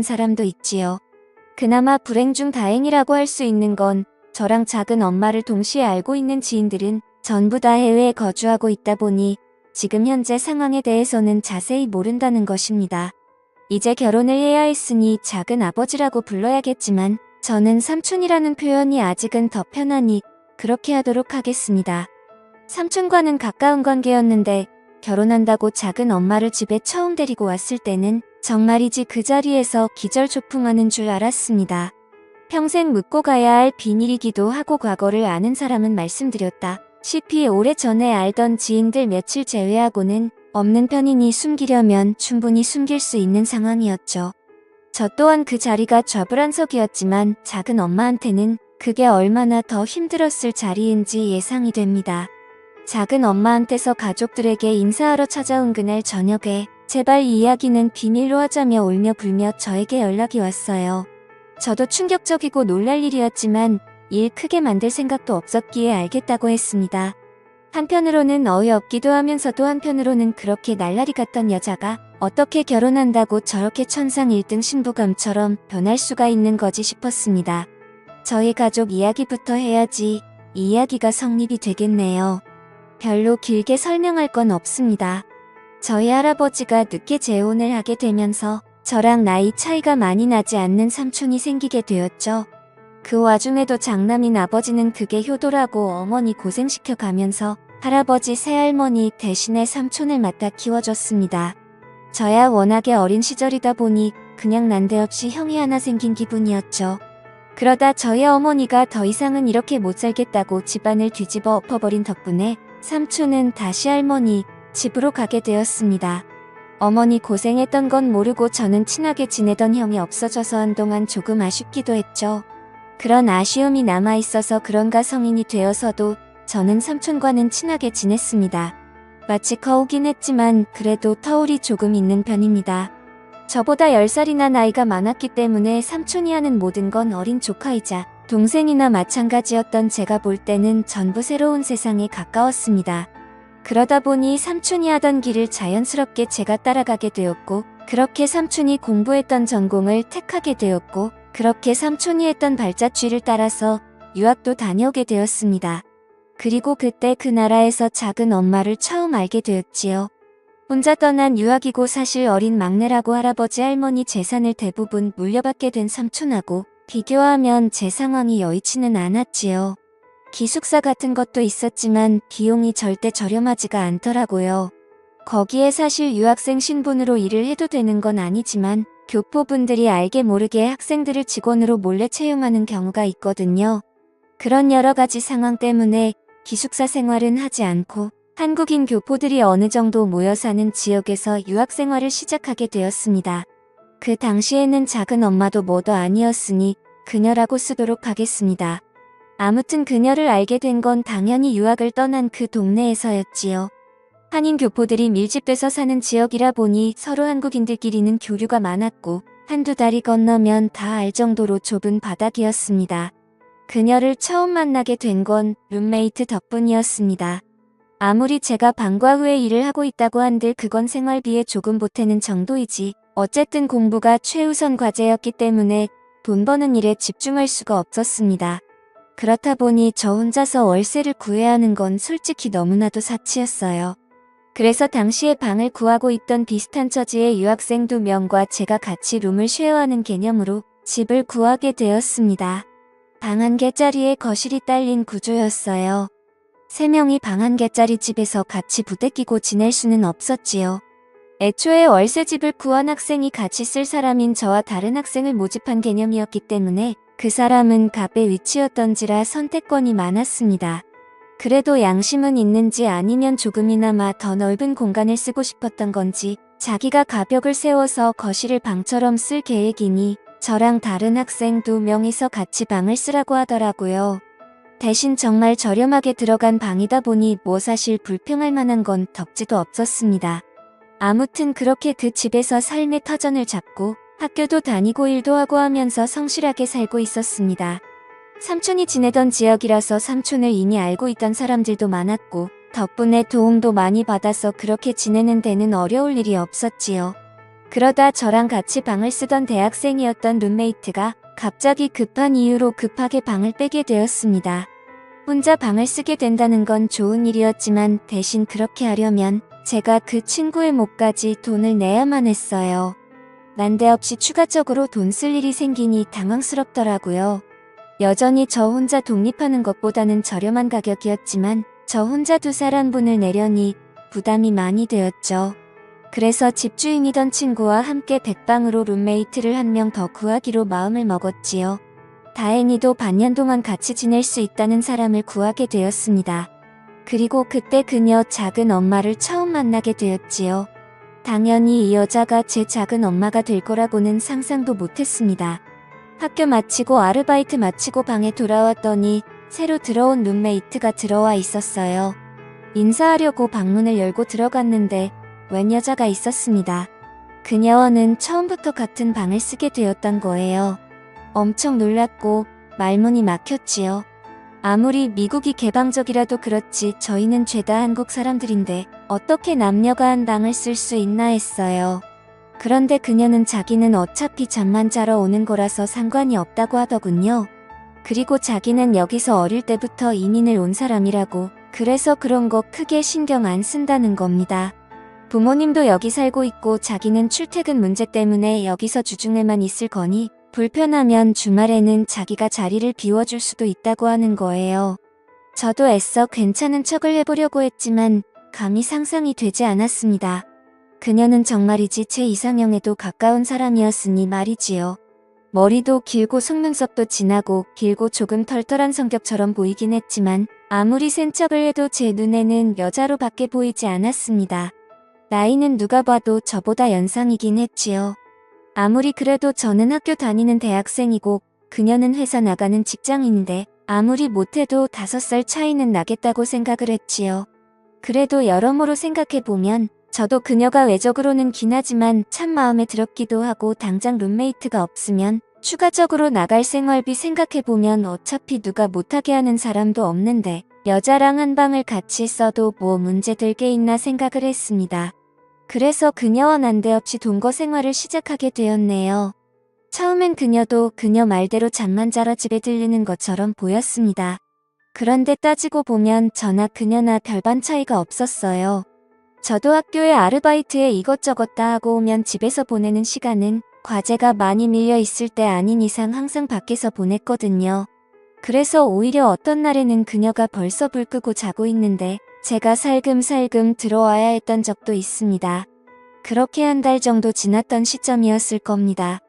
사람도 있지요. 그나마 불행 중 다행이라고 할 수 있는 건 저랑 작은 엄마를 동시에 알고 있는 지인들은 전부 다 해외에 거주하고 있다 보니 지금 현재 상황에 대해서는 자세히 모른다는 것입니다. 이제 결혼을 해야 했으니 작은 아버지라고 불러야겠지만 저는 삼촌이라는 표현이 아직은 더 편하니 그렇게 하도록 하겠습니다. 삼촌과는 가까운 관계였는데 결혼한다고 작은 엄마를 집에 처음 데리고 왔을 때는 정말이지 그 자리에서 기절초풍하는 줄 알았습니다. 평생 묻고 가야 할 비밀이기도 하고 과거를 아는 사람은 말씀드렸다시피 오래전에 알던 지인들 며칠 제외하고는 없는 편이니 숨기려면 충분히 숨길 수 있는 상황이었죠. 저 또한 그 자리가 좌불안석이었지만 작은 엄마한테는 그게 얼마나 더 힘들었을 자리인지 예상이 됩니다. 작은 엄마한테서 가족들에게 인사하러 찾아온 그날 저녁에 제발 이 이야기는 비밀로 하자며 울며 불며 저에게 연락이 왔어요. 저도 충격적이고 놀랄 일이었지만 일 크게 만들 생각도 없었기에 알겠다고 했습니다. 한편으로는 어이없기도 하면서도 한편으로는 그렇게 날라리 같던 여자가 어떻게 결혼한다고 저렇게 천상 1등 신부감처럼 변할 수가 있는 거지 싶었습니다. 저희 가족 이야기부터 해야지 이 이야기가 성립이 되겠네요. 별로 길게 설명할 건 없습니다. 저희 할아버지가 늦게 재혼을 하게 되면서 저랑 나이 차이가 많이 나지 않는 삼촌이 생기게 되었죠. 그 와중에도 장남인 아버지는 그게 효도라고 어머니 고생시켜 가면서 할아버지 새할머니 대신에 삼촌을 맡아 키워줬습니다. 저야 워낙에 어린 시절이다 보니 그냥 난데없이 형이 하나 생긴 기분이었죠. 그러다 저희 어머니가 더 이상은 이렇게 못 살겠다고 집안을 뒤집어 엎어버린 덕분에 삼촌은 다시 할머니 집으로 가게 되었습니다. 어머니 고생했던 건 모르고 저는 친하게 지내던 형이 없어져서 한동안 조금 아쉽기도 했죠. 그런 아쉬움이 남아있어서 그런가 성인이 되어서도 저는 삼촌과는 친하게 지냈습니다. 마치 커오긴 했지만 그래도 터울이 조금 있는 편입니다. 저보다 10살이나 나이가 많았기 때문에 삼촌이 하는 모든 건 어린 조카이자 동생이나 마찬가지였던 제가 볼 때는 전부 새로운 세상에 가까웠습니다. 그러다 보니 삼촌이 하던 길을 자연스럽게 제가 따라가게 되었고 그렇게 삼촌이 공부했던 전공을 택하게 되었고 그렇게 삼촌이 했던 발자취를 따라서 유학도 다녀오게 되었습니다. 그리고 그때 그 나라에서 작은 엄마를 처음 알게 되었지요. 혼자 떠난 유학이고 사실 어린 막내라고 할아버지 할머니 재산을 대부분 물려받게 된 삼촌하고 비교하면 제 상황이 여의치는 않았지요. 기숙사 같은 것도 있었지만 비용이 절대 저렴하지가 않더라고요. 거기에 사실 유학생 신분으로 일을 해도 되는 건 아니지만 교포분들이 알게 모르게 학생들을 직원으로 몰래 채용하는 경우가 있거든요. 그런 여러 가지 상황 때문에 기숙사 생활은 하지 않고 한국인 교포들이 어느 정도 모여 사는 지역에서 유학 생활을 시작하게 되었습니다. 그 당시에는 작은 엄마도 뭐도 아니었으니 그녀라고 쓰도록 하겠습니다. 아무튼 그녀를 알게 된 건 당연히 유학을 떠난 그 동네에서였지요. 한인 교포들이 밀집돼서 사는 지역이라 보니 서로 한국인들끼리는 교류가 많았고 한두 달이 건너면 다 알 정도로 좁은 바닥이었습니다. 그녀를 처음 만나게 된 건 룸메이트 덕분이었습니다. 아무리 제가 방과 후에 일을 하고 있다고 한들 그건 생활비에 조금 보태는 정도이지 어쨌든 공부가 최우선 과제였기 때문에 돈 버는 일에 집중할 수가 없었습니다. 그렇다 보니 저 혼자서 월세를 구해야 하는 건 솔직히 너무나도 사치였어요. 그래서 당시에 방을 구하고 있던 비슷한 처지의 유학생 2명과 제가 같이 룸을 쉐어하는 개념으로 집을 구하게 되었습니다. 방 1개짜리에 거실이 딸린 구조였어요. 3명이 방 1개짜리 집에서 같이 부대끼고 지낼 수는 없었지요. 애초에 월세집을 구한 학생이 같이 쓸 사람인 저와 다른 학생을 모집한 개념이었기 때문에 그 사람은 갑의 위치였던지라 선택권이 많았습니다. 그래도 양심은 있는지 아니면 조금이나마 더 넓은 공간을 쓰고 싶었던 건지 자기가 가벽을 세워서 거실을 방처럼 쓸 계획이니 저랑 다른 학생 2명이서 같이 방을 쓰라고 하더라고요. 대신 정말 저렴하게 들어간 방이다 보니 뭐 사실 불평할 만한 건 덕지도 없었습니다. 아무튼 그렇게 그 집에서 삶의 터전을 잡고 학교도 다니고 일도 하고 하면서 성실하게 살고 있었습니다. 삼촌이 지내던 지역이라서 삼촌을 이미 알고 있던 사람들도 많았고 덕분에 도움도 많이 받아서 그렇게 지내는 데는 어려울 일이 없었지요. 그러다 저랑 같이 방을 쓰던 대학생이었던 룸메이트가 갑자기 급한 이유로 급하게 방을 빼게 되었습니다. 혼자 방을 쓰게 된다는 건 좋은 일이었지만 대신 그렇게 하려면 제가 그 친구의 몫까지 돈을 내야만 했어요. 난데없이 추가적으로 돈 쓸 일이 생기니 당황스럽더라고요. 여전히 저 혼자 독립하는 것보다는 저렴한 가격이었지만 저 혼자 2사람분을 내려니 부담이 많이 되었죠. 그래서 집주인이던 친구와 함께 백방으로 룸메이트를 한 명 더 구하기로 마음을 먹었지요. 다행히도 반년 동안 같이 지낼 수 있다는 사람을 구하게 되었습니다. 그리고 그때 그녀 작은 엄마를 처음 만나게 되었지요. 당연히 이 여자가 제 작은 엄마가 될 거라고는 상상도 못했습니다. 학교 마치고 아르바이트 마치고 방에 돌아왔더니 새로 들어온 룸메이트가 들어와 있었어요. 인사하려고 방문을 열고 들어갔는데 웬 여자가 있었습니다. 그녀와는 처음부터 같은 방을 쓰게 되었던 거예요. 엄청 놀랐고 말문이 막혔지요. 아무리 미국이 개방적이라도 그렇지 저희는 죄다 한국 사람들인데 어떻게 남녀가 한 방을 쓸 수 있나 했어요. 그런데 그녀는 자기는 어차피 잠만 자러 오는 거라서 상관이 없다고 하더군요. 그리고 자기는 여기서 어릴 때부터 이민을 온 사람이라고 그래서 그런 거 크게 신경 안 쓴다는 겁니다. 부모님도 여기 살고 있고 자기는 출퇴근 문제 때문에 여기서 주중에만 있을 거니 불편하면 주말에는 자기가 자리를 비워줄 수도 있다고 하는 거예요. 저도 애써 괜찮은 척을 해보려고 했지만 감히 상상이 되지 않았습니다. 그녀는 정말이지 제 이상형에도 가까운 사람이었으니 말이지요. 머리도 길고 속눈썹도 진하고 길고 조금 털털한 성격처럼 보이긴 했지만 아무리 센 척을 해도 제 눈에는 여자로밖에 보이지 않았습니다. 나이는 누가 봐도 저보다 연상이긴 했지요. 아무리 그래도 저는 학교 다니는 대학생이고 그녀는 회사 나가는 직장인인데 아무리 못해도 5살 차이는 나겠다고 생각을 했지요. 그래도 여러모로 생각해보면 저도 그녀가 외적으로는 기나지만 참 마음에 들었기도 하고 당장 룸메이트가 없으면 추가적으로 나갈 생활비 생각해보면 어차피 누가 못하게 하는 사람도 없는데 여자랑 한 방을 같이 써도 뭐 문제될 게 있나 생각을 했습니다. 그래서 그녀와 난데없이 동거 생활을 시작하게 되었네요. 처음엔 그녀도 그녀 말대로 잠만 자러 집에 들르는 것처럼 보였습니다. 그런데 따지고 보면 저나 그녀나 별반 차이가 없었어요. 저도 학교에 아르바이트에 이것저것 다 하고 오면 집에서 보내는 시간은 과제가 많이 밀려 있을 때 아닌 이상 항상 밖에서 보냈거든요. 그래서 오히려 어떤 날에는 그녀가 벌써 불 끄고 자고 있는데 제가 살금살금 들어와야 했던 적도 있습니다. 그렇게 1달 정도 지났던 시점이었을 겁니다.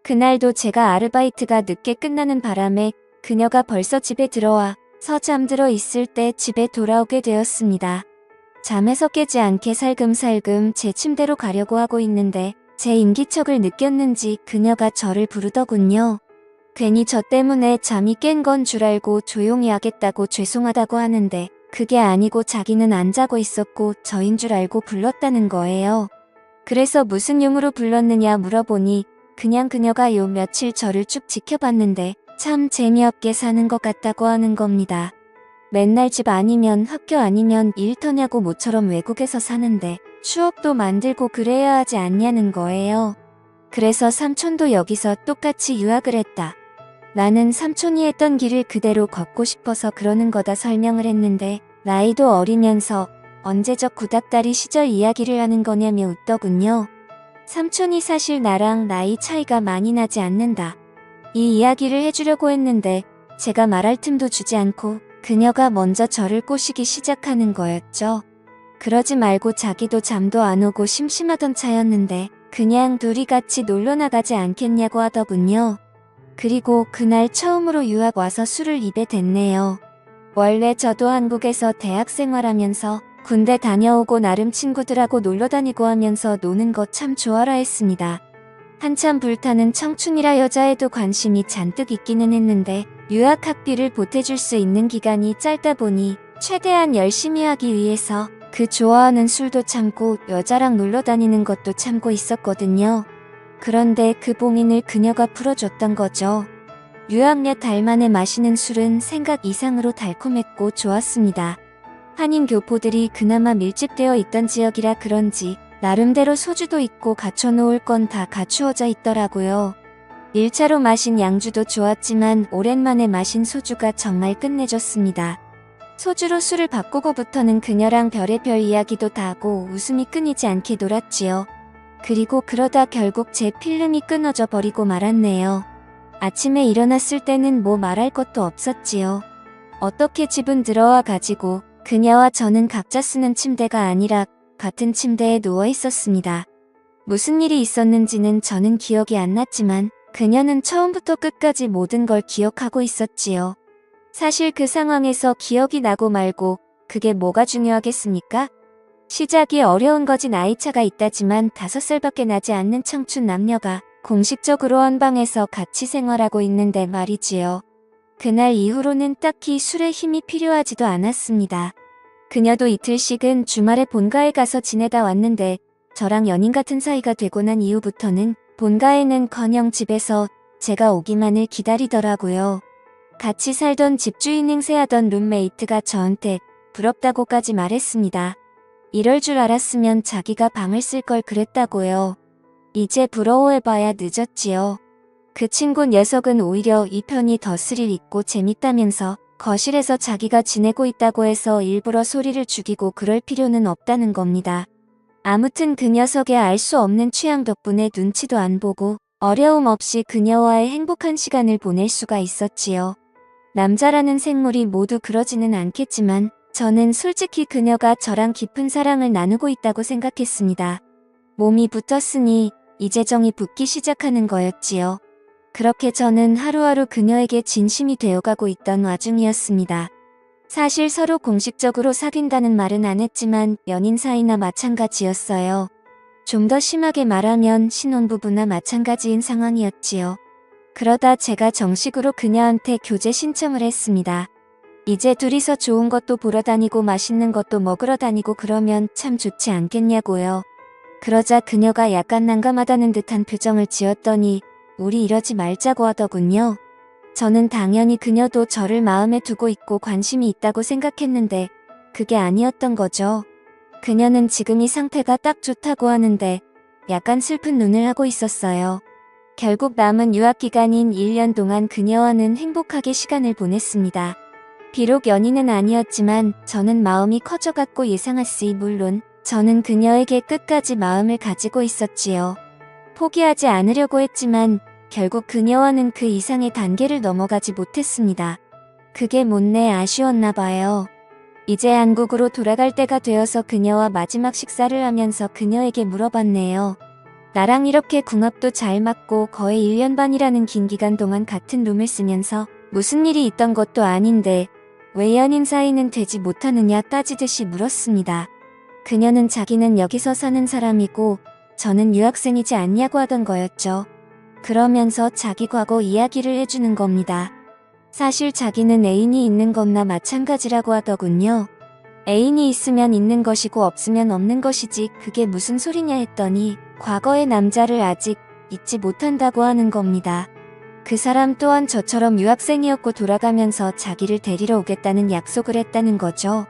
그날도 제가 아르바이트가 늦게 끝나는 바람에 그녀가 벌써 집에 들어와서 잠들어 있을 때 집에 돌아오게 되었습니다. 잠에서 깨지 않게 살금살금 제 침대로 가려고 하고 있는데 제 인기척을 느꼈는지 그녀가 저를 부르더군요. 괜히 저 때문에 잠이 깬 건 줄 알고 조용히 하겠다고 죄송하다고 하는데 그게 아니고 자기는 안 자고 있었고 저인 줄 알고 불렀다는 거예요. 그래서 무슨 용으로 불렀느냐 물어보니 그냥 그녀가 요 며칠 저를 쭉 지켜봤는데 참 재미없게 사는 것 같다고 하는 겁니다. 맨날 집 아니면 학교 아니면 일터냐고 모처럼 외국에서 사는데 추억도 만들고 그래야 하지 않냐는 거예요. 그래서 삼촌도 여기서 똑같이 유학을 했다. 나는 삼촌이 했던 길을 그대로 걷고 싶어서 그러는 거다 설명을 했는데 나이도 어리면서 언제적 구닥다리 시절 이야기를 하는 거냐며 웃더군요. 삼촌이 사실 나랑 나이 차이가 많이 나지 않는다. 이 이야기를 해주려고 했는데 제가 말할 틈도 주지 않고 그녀가 먼저 저를 꼬시기 시작하는 거였죠. 그러지 말고 자기도 잠도 안 오고 심심하던 차였는데 그냥 둘이 같이 놀러 나가지 않겠냐고 하더군요. 그리고 그날 처음으로 유학 와서 술을 입에 댔네요. 원래 저도 한국에서 대학 생활하면서 군대 다녀오고 나름 친구들하고 놀러 다니고 하면서 노는 거 참 좋아라 했습니다. 한참 불타는 청춘이라 여자에도 관심이 잔뜩 있기는 했는데 유학 학비를 보태줄 수 있는 기간이 짧다 보니 최대한 열심히 하기 위해서 그 좋아하는 술도 참고 여자랑 놀러 다니는 것도 참고 있었거든요. 그런데 그 봉인을 그녀가 풀어줬던 거죠. 유학 몇 달 만에 마시는 술은 생각 이상으로 달콤했고 좋았습니다. 한인 교포들이 그나마 밀집되어 있던 지역이라 그런지 나름대로 소주도 있고 갖춰놓을 건 다 갖추어져 있더라고요. 1차로 마신 양주도 좋았지만 오랜만에 마신 소주가 정말 끝내줬습니다. 소주로 술을 바꾸고부터는 그녀랑 별의별 이야기도 다 하고 웃음이 끊이지 않게 놀았지요. 그리고 그러다 결국 제 필름이 끊어져 버리고 말았네요. 아침에 일어났을 때는 뭐 말할 것도 없었지요. 어떻게 집은 들어와 가지고 그녀와 저는 각자 쓰는 침대가 아니라 같은 침대에 누워 있었습니다. 무슨 일이 있었는지는 저는 기억이 안 났지만 그녀는 처음부터 끝까지 모든 걸 기억하고 있었지요. 사실 그 상황에서 기억이 나고 말고 그게 뭐가 중요하겠습니까? 시작이 어려운 거지. 나이차가 있다지만 5살밖에 나지 않는 청춘 남녀가 공식적으로 한 방에서 같이 생활하고 있는데 말이지요. 그날 이후로는 딱히 술에 힘이 필요하지도 않았습니다. 그녀도 이틀씩은 주말에 본가에 가서 지내다 왔는데 저랑 연인 같은 사이가 되고 난 이후부터는 본가에는커녕 집에서 제가 오기만을 기다리더라고요. 같이 살던 집주인 행세하던 룸메이트가 저한테 부럽다고까지 말했습니다. 이럴 줄 알았으면 자기가 방을 쓸 걸 그랬다고요. 이제 부러워해봐야 늦었지요. 그 친구 녀석은 오히려 이 편이 더 스릴 있고 재밌다면서 거실에서 자기가 지내고 있다고 해서 일부러 소리를 죽이고 그럴 필요는 없다는 겁니다. 아무튼 그 녀석의 알 수 없는 취향 덕분에 눈치도 안 보고 어려움 없이 그녀와의 행복한 시간을 보낼 수가 있었지요. 남자라는 생물이 모두 그러지는 않겠지만 저는 솔직히 그녀가 저랑 깊은 사랑을 나누고 있다고 생각했습니다. 몸이 붙었으니 이제 정이 붙기 시작하는 거였지요. 그렇게 저는 하루하루 그녀에게 진심이 되어가고 있던 와중이었습니다. 사실 서로 공식적으로 사귄다는 말은 안 했지만 연인 사이나 마찬가지였어요. 좀 더 심하게 말하면 신혼부부나 마찬가지인 상황이었지요. 그러다 제가 정식으로 그녀한테 교제 신청을 했습니다. 이제 둘이서 좋은 것도 보러 다니고 맛있는 것도 먹으러 다니고 그러면 참 좋지 않겠냐고요. 그러자 그녀가 약간 난감하다는 듯한 표정을 지었더니 우리 이러지 말자고 하더군요. 저는 당연히 그녀도 저를 마음에 두고 있고 관심이 있다고 생각했는데 그게 아니었던 거죠. 그녀는 지금 이 상태가 딱 좋다고 하는데 약간 슬픈 눈을 하고 있었어요. 결국 남은 유학기간인 1년 동안 그녀와는 행복하게 시간을 보냈습니다. 비록 연인은 아니었지만 저는 마음이 커져갔고 예상했으니 물론 저는 그녀에게 끝까지 마음을 가지고 있었지요. 포기하지 않으려고 했지만 결국 그녀와는 그 이상의 단계를 넘어가지 못했습니다. 그게 못내 아쉬웠나 봐요. 이제 한국으로 돌아갈 때가 되어서 그녀와 마지막 식사를 하면서 그녀에게 물어봤네요. 나랑 이렇게 궁합도 잘 맞고 거의 1년 반이라는 긴 기간 동안 같은 룸을 쓰면서 무슨 일이 있던 것도 아닌데 왜 연인 사이는 되지 못하느냐 따지듯이 물었습니다. 그녀는 자기는 여기서 사는 사람이고 저는 유학생이지 않냐고 하던 거였죠. 그러면서 자기 과거 이야기를 해주는 겁니다. 사실 자기는 애인이 있는 것나 마찬가지라고 하더군요. 애인이 있으면 있는 것이고 없으면 없는 것이지 그게 무슨 소리냐 했더니 과거의 남자를 아직 잊지 못한다고 하는 겁니다. 그 사람 또한 저처럼 유학생이었고 돌아가면서 자기를 데리러 오겠다는 약속을 했다는 거죠.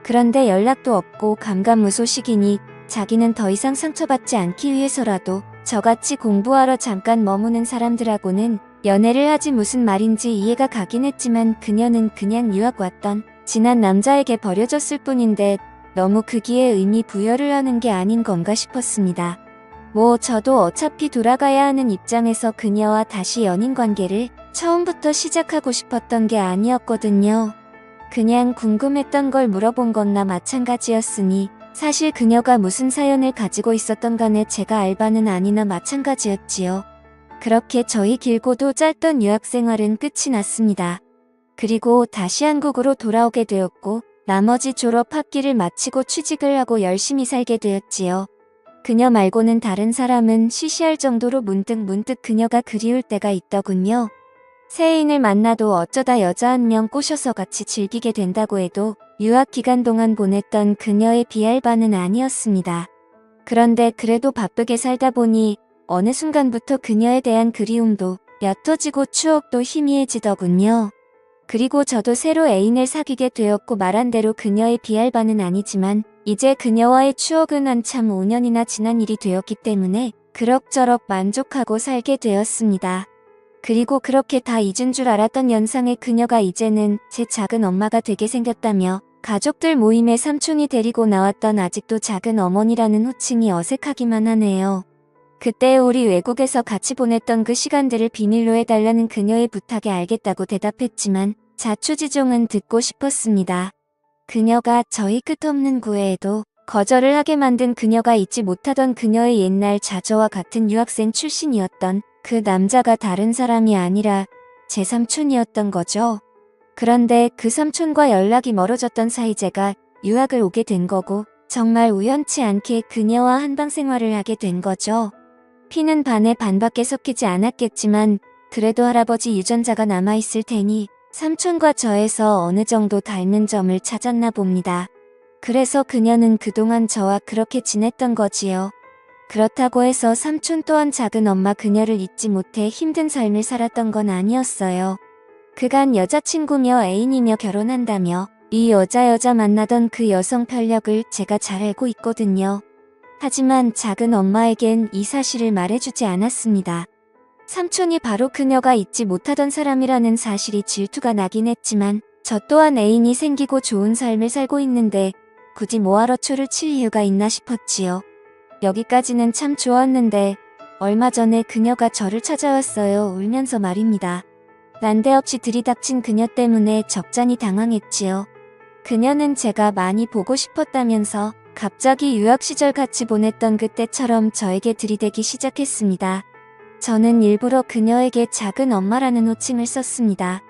그런데 연락도 없고 감감무소식이니 자기는 더 이상 상처받지 않기 위해서라도 저같이 공부하러 잠깐 머무는 사람들하고는 연애를 하지 무슨 말인지 이해가 가긴 했지만 그녀는 그냥 유학 왔던 지난 남자에게 버려졌을 뿐인데 너무 크기에 의미 부여를 하는 게 아닌 건가 싶었습니다. 뭐 저도 어차피 돌아가야 하는 입장에서 그녀와 다시 연인 관계를 처음부터 시작하고 싶었던 게 아니었거든요. 그냥 궁금했던 걸 물어본 것나 마찬가지였으니 사실 그녀가 무슨 사연을 가지고 있었던 간에 제가 알 바는 아니나 마찬가지였지요. 그렇게 저희 길고도 짧던 유학생활은 끝이 났습니다. 그리고 다시 한국으로 돌아오게 되었고 나머지 졸업 학기를 마치고 취직을 하고 열심히 살게 되었지요. 그녀 말고는 다른 사람은 시시할 정도로 문득 그녀가 그리울 때가 있더군요. 새 애인을 만나도 어쩌다 여자 한 명 꼬셔서 같이 즐기게 된다고 해도 유학 기간 동안 보냈던 그녀의 비할 바는 아니었습니다. 그런데 그래도 바쁘게 살다 보니 어느 순간부터 그녀에 대한 그리움도 옅어지고 추억도 희미해지더군요. 그리고 저도 새로 애인을 사귀게 되었고 말한 대로 그녀의 비할 바는 아니지만 이제 그녀와의 추억은 한참 5년이나 지난 일이 되었기 때문에 그럭저럭 만족하고 살게 되었습니다. 그리고 그렇게 다 잊은 줄 알았던 연상의 그녀가 이제는 제 작은 엄마가 되게 생겼다며 가족들 모임에 삼촌이 데리고 나왔던 아직도 작은 어머니라는 호칭이 어색하기만 하네요. 그때 우리 외국에서 같이 보냈던 그 시간들을 비밀로 해달라는 그녀의 부탁에 알겠다고 대답했지만 자초지종은 듣고 싶었습니다. 그녀가 저희 끝없는 구애에도 거절을 하게 만든 그녀가 잊지 못하던 그녀의 옛날 자저와 같은 유학생 출신이었던 그 남자가 다른 사람이 아니라 제 삼촌이었던 거죠. 그런데 그 삼촌과 연락이 멀어졌던 사이 제가 유학을 오게 된 거고 정말 우연치 않게 그녀와 한방 생활을 하게 된 거죠. 피는 반에 반밖에 섞이지 않았겠지만 그래도 할아버지 유전자가 남아있을 테니 삼촌과 저에서 어느 정도 닮은 점을 찾았나 봅니다. 그래서 그녀는 그동안 저와 그렇게 지냈던 거지요. 그렇다고 해서 삼촌 또한 작은 엄마 그녀를 잊지 못해 힘든 삶을 살았던 건 아니었어요. 그간 여자친구며 애인이며 결혼한다며 이 여자 만나던 그 여성 편력을 제가 잘 알고 있거든요. 하지만 작은 엄마에겐 이 사실을 말해주지 않았습니다. 삼촌이 바로 그녀가 잊지 못하던 사람이라는 사실이 질투가 나긴 했지만 저 또한 애인이 생기고 좋은 삶을 살고 있는데 굳이 뭐하러 초를 칠 이유가 있나 싶었지요. 여기까지는 참 좋았는데 얼마 전에 그녀가 저를 찾아왔어요. 울면서 말입니다. 난데없이 들이닥친 그녀 때문에 적잖이 당황했지요. 그녀는 제가 많이 보고 싶었다면서 갑자기 유학 시절 같이 보냈던 그때처럼 저에게 들이대기 시작했습니다. 저는 일부러 그녀에게 작은 엄마라는 호칭을 썼습니다.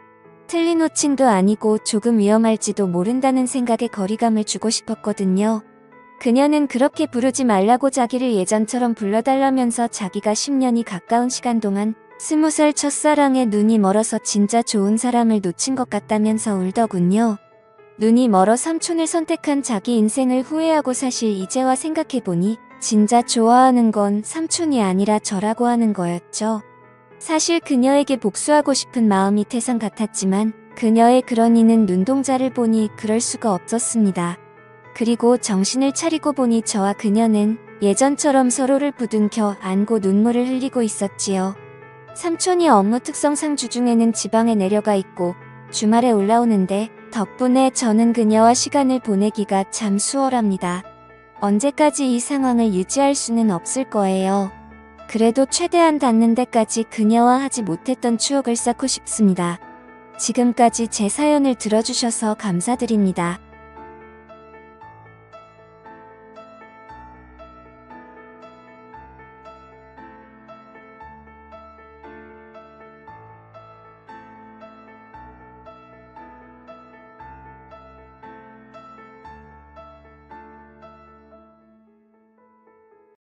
틀린 호칭도 아니고 조금 위험할지도 모른다는 생각에 거리감을 주고 싶었거든요. 그녀는 그렇게 부르지 말라고 자기를 예전처럼 불러달라면서 자기가 10년이 가까운 시간 동안 20살 첫사랑에 눈이 멀어서 진짜 좋은 사람을 놓친 것 같다면서 울더군요. 눈이 멀어 삼촌을 선택한 자기 인생을 후회하고 사실 이제와 생각해보니 진짜 좋아하는 건 삼촌이 아니라 저라고 하는 거였죠. 사실 그녀에게 복수하고 싶은 마음이 태산 같았지만 그녀의 그런 이는 눈동자를 보니 그럴 수가 없었습니다. 그리고 정신을 차리고 보니 저와 그녀는 예전처럼 서로를 부둥켜 안고 눈물을 흘리고 있었지요. 삼촌이 업무 특성상 주중에는 지방에 내려가 있고 주말에 올라오는데 덕분에 저는 그녀와 시간을 보내기가 참 수월합니다. 언제까지 이 상황을 유지할 수는 없을 거예요. 그래도 최대한 닿는 데까지 그녀와 하지 못했던 추억을 쌓고 싶습니다. 지금까지 제 사연을 들어주셔서 감사드립니다.